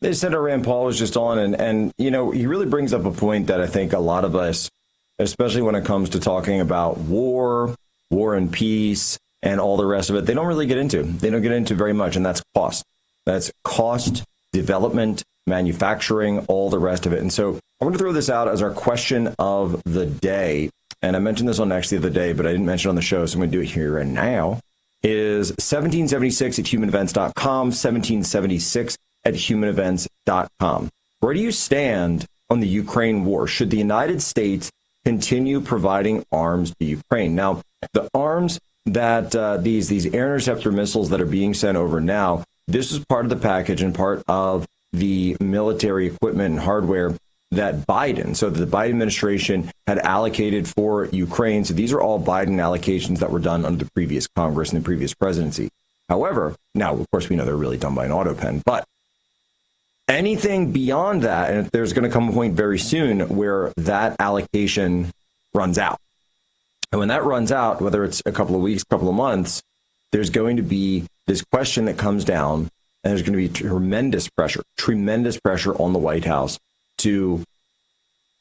Senator Rand Paul was just on, and he really brings up a point that I think a lot of us, especially when it comes to talking about war and peace, and all the rest of it, they don't really get into. They don't get into very much, and that's cost. That's cost, development, manufacturing, all the rest of it. And so I want to throw this out as our question of the day. And I mentioned this on X the other day, but I didn't mention it on the show, so I'm going to do it here and now. Is 1776 at humanevents.com, 1776 at humanevents.com. Where do you stand on the Ukraine war? Should the United States continue providing arms to Ukraine? Now, the arms that these air interceptor missiles that are being sent over now, this is part of the package and part of the military equipment and hardware that the Biden administration had allocated for Ukraine. So these are all Biden allocations that were done under the previous Congress and the previous presidency. However, now, of course, we know they're really done by an auto pen, but anything beyond that, and there's going to come a point very soon where that allocation runs out. And when that runs out, whether it's a couple of weeks, couple of months, there's going to be this question that comes down, and there's going to be tremendous pressure on the White House to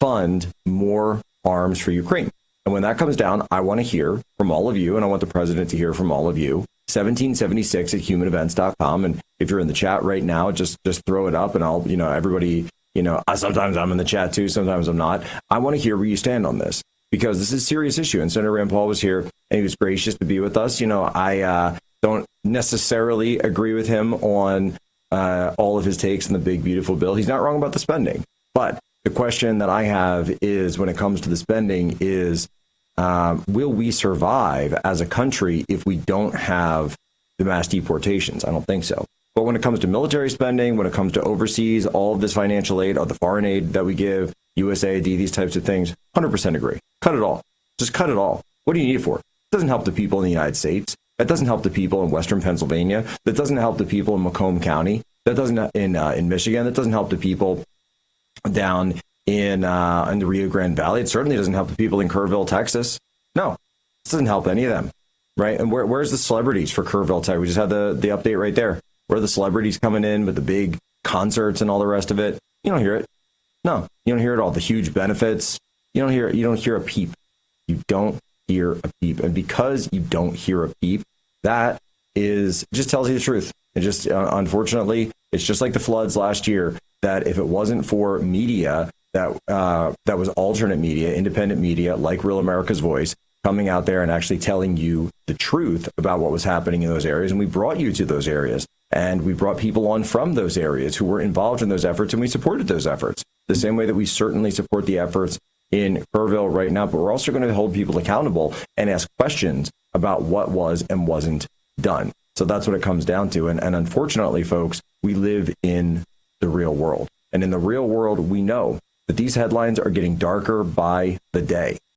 fund more arms for Ukraine. And when that comes down, I want to hear from all of you, and I want the president to hear from all of you. 1776 at humanevents.com. And if you're in the chat right now, just throw it up, and I'll, everybody, sometimes I'm in the chat too, sometimes I'm not. I want to hear where you stand on this, because this is a serious issue. And Senator Rand Paul was here, and he was gracious to be with us. I don't necessarily agree with him on all of his takes in the big, beautiful bill. He's not wrong about the spending. But the question that I have is, when it comes to the spending, is will we survive as a country if we don't have the mass deportations? I don't think so. But when it comes to military spending, when it comes to overseas, all of this financial aid, or the foreign aid that we give, USAID, these types of things, 100% agree. Cut it all. Just cut it all. What do you need it for? It doesn't help the people in the United States. That doesn't help the people in Western Pennsylvania. That doesn't help the people in Macomb County. That doesn't in Michigan. That doesn't help the people down in the Rio Grande Valley. It certainly doesn't help the people in Kerrville, Texas. No, it doesn't help any of them, right? And where's the celebrities for Kerrville, Texas? We just had the update right there. Where are the celebrities coming in with the big concerts and all the rest of it? You don't hear it. No, you don't hear it all. The huge benefits. You don't hear a peep. You don't hear a peep. And because you don't hear a peep, that just tells you the truth. It just, unfortunately, it's just like the floods last year, that if it wasn't for media that was alternate media, independent media, like Real America's Voice, coming out there and actually telling you the truth about what was happening in those areas. And we brought you to those areas, and we brought people on from those areas who were involved in those efforts, and we supported those efforts the same way that we certainly support the efforts in Kerrville right now. But we're also going to hold people accountable and ask questions about what was and wasn't done. So that's what it comes down to. And unfortunately, folks, we live in the real world. And in the real world, we know that these headlines are getting darker by the day.